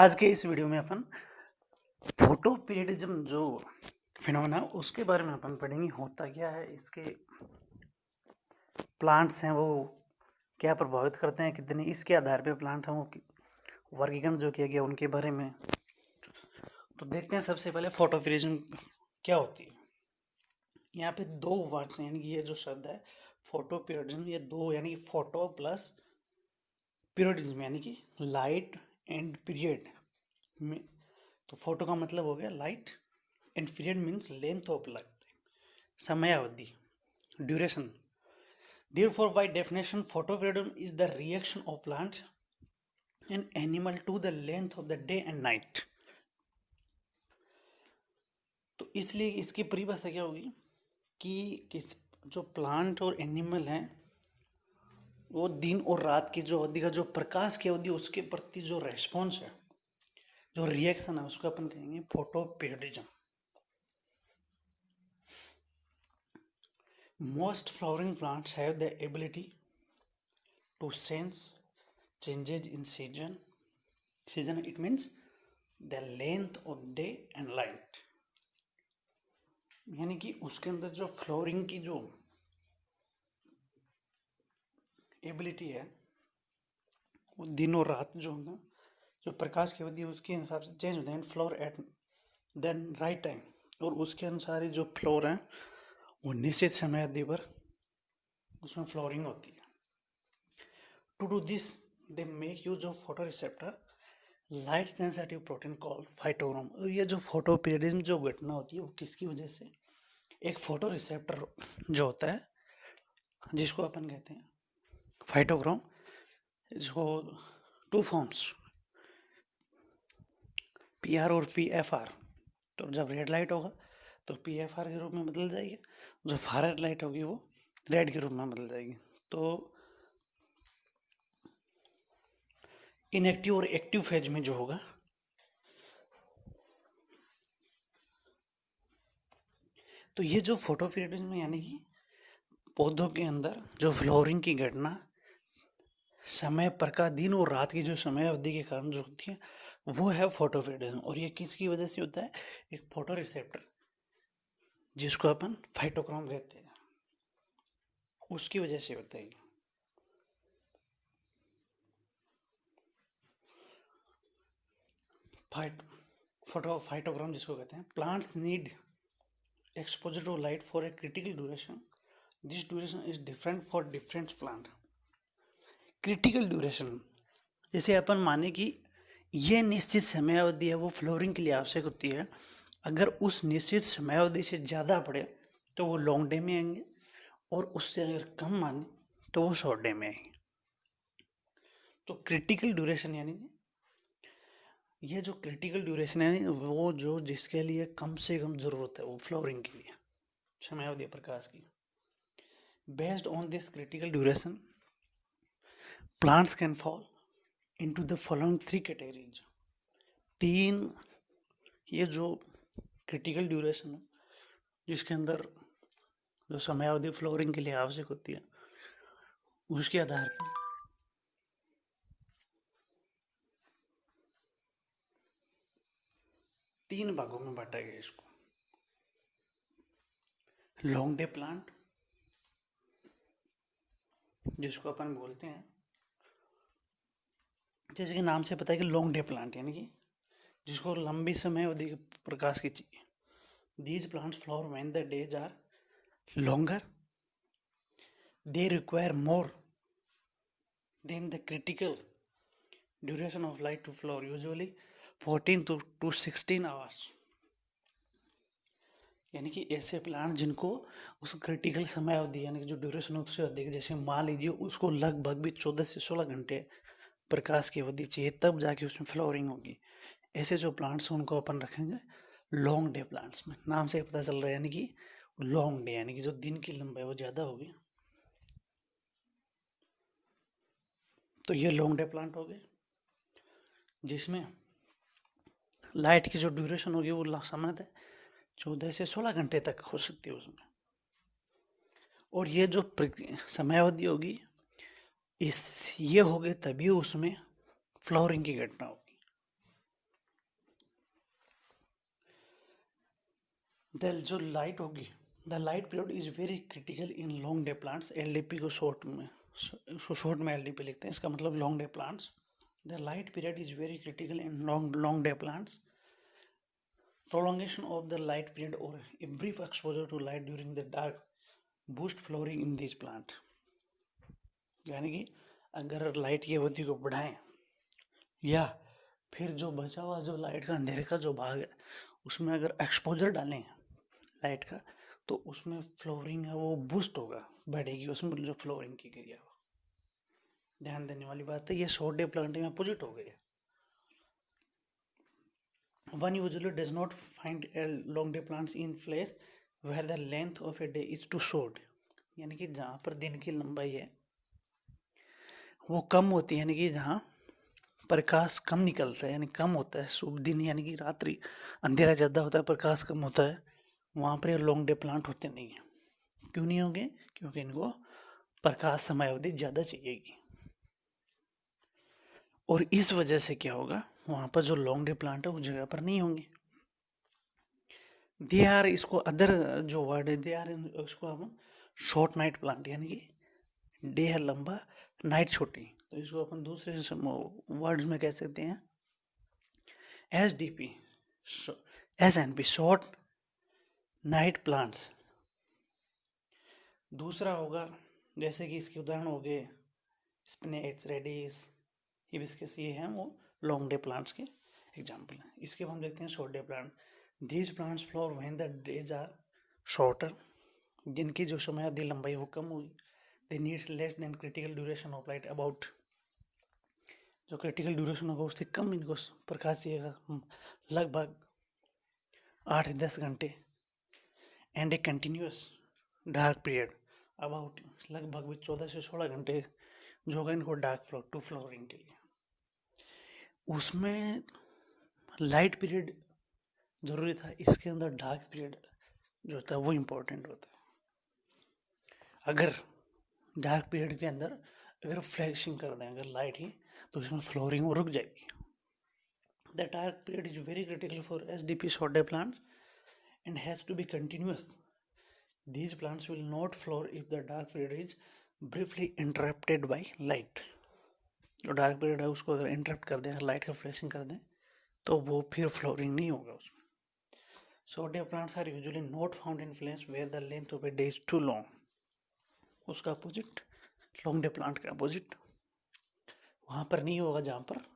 आज के इस वीडियो में अपन फोटो पीरियडिज्म जो फिनोमेना उसके बारे में अपन पढ़ेंगे। होता क्या है, इसके प्लांट्स हैं वो क्या प्रभावित करते हैं, कितने इसके आधार पे प्लांट हैं वो वर्गीकरण जो किया गया उनके बारे में। तो देखते हैं सबसे पहले फोटो पीरियडिज्म क्या होती है। यहाँ पे दो वर्ड्स हैं, यानी कि ये जो शब्द है फोटो पीरियडिज्म, ये दो यानी कि फोटो प्लस पीरियडिज्म यानी कि लाइट एंड पीरियड में। तो फोटो का मतलब हो गया light and period means length of light, समय अवधि, duration. Therefore, by definition, photoperiodism is the reaction of plant and animal to the length of the day and night. तो इसलिए इसकी परिभाषा क्या होगी कि किस जो प्लांट और एनिमल हैं वो दिन और रात की जो अवधि का जो प्रकाश की अवधि उसके प्रति जो रेस्पॉन्स है, जो रिएक्शन है, उसको अपन कहेंगे photoperiodism. Most flowering plants have the ability to sense changes in season. Season it means the length of day and light. यानी कि उसके अंदर जो फ्लोरिंग की जो एबिलिटी है वो दिन और रात जो होता है, जो प्रकाश की अवधि उसके हिसाब से चेंज होते हैं। Flower at then right time, और उसके अनुसार ही जो फ्लोर हैं वो निश्चित समय अवधि पर उसमें फ्लोरिंग होती है। To do this they make use of photo receptor light sensitive protein called phytochrome. ये जो फोटो पीरियडिज्म जो घटना होती है वो किसकी वजह से, एक फोटो रिसेप्टर जो होता है जिसको अपन कहते हैं फाइटोग्राम, इसको टू फॉर्म्स PR और PFR। तो जब रेड लाइट होगा तो PFR के रूप में बदल जाएगी, जो फार रेड लाइट होगी वो रेड के रूप में बदल जाएगी। तो इनएक्टिव और एक्टिव फेज में जो होगा, तो ये जो फोटोपीरियडिज्म यानी कि पौधों के अंदर जो फ्लोरिंग की घटना समय प्रकाश दिन और रात की जो समय अवधि के कारण जो होती है वो है फोटोपीरियडिज्म। और ये किसकी वजह से होता है, एक फोटो रिसेप्टर जिसको अपन फाइटोक्रोम कहते हैं उसकी वजह से होता है। फाइटोग्राम जिसको कहते हैं, plants need exposure to light for a critical duration. This duration is different for different plant. Critical duration जैसे अपन माने कि ये निश्चित समय अवधि है वो फ्लोरिंग के लिए आवश्यक होती है, अगर उस निश्चित समय अवधि से ज़्यादा पड़े तो वो लॉन्ग डे में आएंगे, और उससे अगर कम माने तो वो शॉर्ट डे में आएंगे। तो क्रिटिकल ड्यूरेशन यानी ये जो क्रिटिकल ड्यूरेशन है वो जो जिसके लिए कम से कम ज़रूरत है वो फ्लोरिंग के लिए समय अवधि प्रकाश की। Based on this critical duration plants can fall into the following 3 categories. तीन ये जो क्रिटिकल ड्यूरेशन है जिसके अंदर जो समय अवधि फ्लोरिंग के लिए आवश्यक होती है उसके आधार पर तीन भागों में बांटा गया इसको। लॉन्ग डे प्लांट जिसको अपन बोलते हैं, जैसे कि नाम से पता है कि लॉन्ग डे प्लांट यानी कि जिसको लंबी समय अवधि के प्रकाश की चाहिए। These plants flower when the days are longer, they require more than the critical duration of light to flower, usually 14 to 16 hours. यानी कि ऐसे प्लांट जिनको उस क्रिटिकल समय अवधि यानी कि जो ड्यूरेशन उससे अधिक, जैसे मान लीजिए उसको लगभग भी 14 से 16 घंटे प्रकाश की अवधि चाहिए तब जाके उसमें फ्लावरिंग होगी, ऐसे जो प्लांट्स हैं उनको अपन रखेंगे लॉन्ग डे प्लांट्स में। नाम से पता चल रहा है यानी कि लॉन्ग डे यानी कि जो दिन की लंबाई वो ज़्यादा होगी। तो ये लॉन्ग डे प्लांट हो गए जिसमें लाइट की जो ड्यूरेशन होगी वो सामान्यतः 14 से 16 घंटे तक हो सकती है उसमें। और ये जो समय अवधि होगी ये होगी तभी उसमें फ्लावरिंग की घटना होगी। जो लाइट होगी, the light period is very critical in long day plants. LDP को शॉर्ट में एलडीपी लिखते हैं, इसका मतलब long day plants. The light period is very critical in long day plants. Prolongation of the light period or a brief exposure to light during the dark boost flowering in these plant। यानी कि अगर light की अवधि को बढ़ाएं या फिर जो बचा हुआ जो लाइट का अंधेरे का जो भाग है उसमें अगर एक्सपोजर डालें लाइट का, तो उसमें फ्लोरिंग है वो बूस्ट होगा, बढ़ेगी उसमें जो फ्लोरिंग की क्रिया हो। ध्यान देने वाली बात है, ये शॉर्ट डे प्लांट में अपोजिट हो गई है। One usually does not find a long day plants in place where the length of a day is too short। यानी कि जहाँ पर दिन की लंबाई है वो कम होती है, यानी कि जहाँ प्रकाश कम निकलता है, यानी कम होता है शुभ दिन, यानी कि रात्रि अंधेरा ज़्यादा होता है, प्रकाश कम होता है, वहाँ पर लॉन्ग डे प्लांट होते नहीं हैं। क्यों नहीं होंगे? क्योंकि इनको प्रकाश समय अवधि ज़्यादा चाहिएगी, और इस वजह से क्या होगा, वहाँ पर जो लॉन्ग डे प्लांट है उस जगह पर नहीं होंगे। दे आर, इसको अदर जो वर्ड है दे आर, इसको हम शॉर्ट नाइट प्लांट, यानी कि डे है लंबा, नाइट छोटी, तो इसको अपन दूसरे वर्ड्स में कह सकते हैं S D P, S N P, short night plants. दूसरा होगा जैसे कि इसके उदाहरण हो गए स्पिनेच, रेडिस, हिबिस्कस, ये हैं वो लॉन्ग डे प्लांट्स के एग्जाम्पल हैं। इसके हम देखते हैं short day plant. These plants flower when the days are shorter, जिनकी जो समय अवधि लंबाई वो कम हुई। They need less than critical duration of light, about जो क्रिटिकल ड्यूरेशन होगा उससे कम इनको प्रकाश चाहिएगा, लगभग 8-10 घंटे। And a continuous dark period, about लगभग भी 14 से 16 घंटे जो होगा इनको डार्क फ्लोर टू फ्लोरिंग के लिए। उसमें लाइट पीरियड ज़रूरी था, इसके अंदर डार्क पीरियड जो होता है वो इम्पोर्टेंट होता है। अगर डार्क पीरियड के अंदर अगर फ्लैशिंग कर दें अगर लाइट की, तो इसमें फ्लोरिंग वो रुक जाएगी। The dark period is very critical for SDP short day plants and has to be continuous। These plants will not flower if the dark period is briefly interrupted by light। जो dark period है उसको अगर interrupt कर दें, light का flashing कर दें, तो वो फिर फ्लोरिंग नहीं होगा उसमें। Short day plants are usually not found in place where the length of a day is too long. उसका अपोजिट, लॉन्ग डे प्लांट का अपोजिट, वहाँ पर नहीं होगा जहाँ पर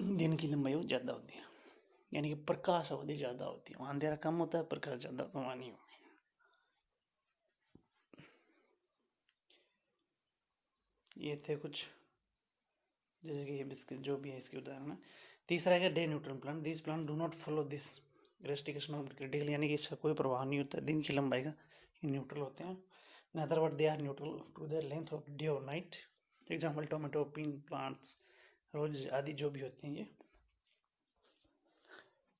दिन की लंबाई ज़्यादा होती है, यानी कि प्रकाश अवधि ज़्यादा होती है। वहाँ अंधेरा कम होता है, प्रकाश ज़्यादा, वहाँ नहीं होगी। ये थे कुछ जैसे कि ये बिस्किट जो भी है इसके उदाहरण है। तीसरा है day neutral plant. This plant do not follow this restriction of critical, यानी कि इसका कोई प्रभाव नहीं होता है दिन की लंबाई का, ये न्यूट्रल होते हैं। In other word they are neutral to their length of day और night. Example tomato, pin plants, rose आदि जो भी होते हैं ये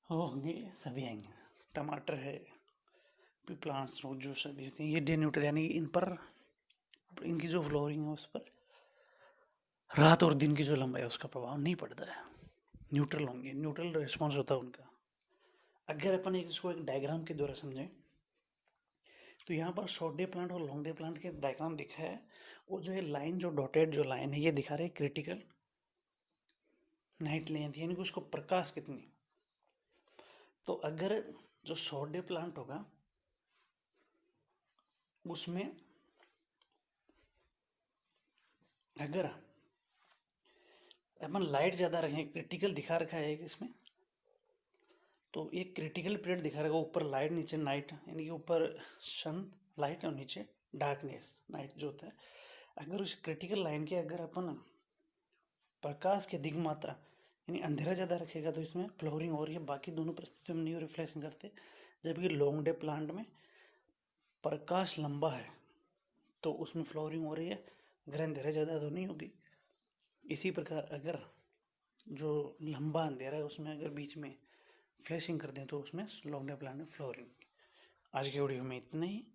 होंगे, सभी आएंगे। टमाटर है, प्लांट्स, रोज जो सभी होते हैं ये डे न्यूट्रल, यानी इन पर इनकी जो फ्लोरिंग है उस पर रात और दिन की जो लंबाई है उसका प्रभाव नहीं पड़ता है, न्यूट्रल होंगे, न्यूट्रल रिस्पॉन्स होता है उनका। अगर अपन इसको एक डायग्राम के द्वारा समझें तो यहाँ पर शॉर्ट डे प्लांट और लॉन्ग डे प्लांट के डायग्राम दिखा है, वो जो है लाइन, जो डॉटेड जो लाइन है ये दिखा रहे क्रिटिकल नाइट लेंथ, यानी कि उसको प्रकाश कितनी। तो अगर जो शॉर्ट डे प्लांट होगा उसमें अगर अपन लाइट ज़्यादा रखें, क्रिटिकल दिखा रखा है इसमें, तो एक क्रिटिकल पीरियड दिखा रहेगा, ऊपर लाइट नीचे नाइट, यानी कि ऊपर सन लाइट और नीचे डार्कनेस नाइट जो होता है। अगर उस क्रिटिकल लाइन के अगर अपन प्रकाश की अधिक मात्रा यानी अंधेरा ज़्यादा रखेगा तो इसमें फ्लोरिंग हो रही है, बाकी दोनों परिस्थितियों में नहीं रिफ्लेक्शन करते। जबकि लॉन्ग डे प्लांट में प्रकाश लंबा है तो उसमें फ्लोरिंग हो रही है, अगर अंधेरा ज़्यादा तो नहीं होगी। इसी प्रकार अगर जो लंबा अंधेरा है उसमें अगर बीच में फ्लैशिंग कर दें तो उसमें लॉन्ग डे प्लांट में फ्लोरिंग। आज के वीडियो में इतना ही,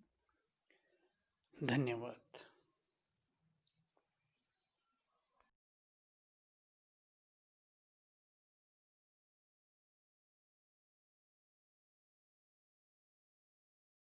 धन्यवाद।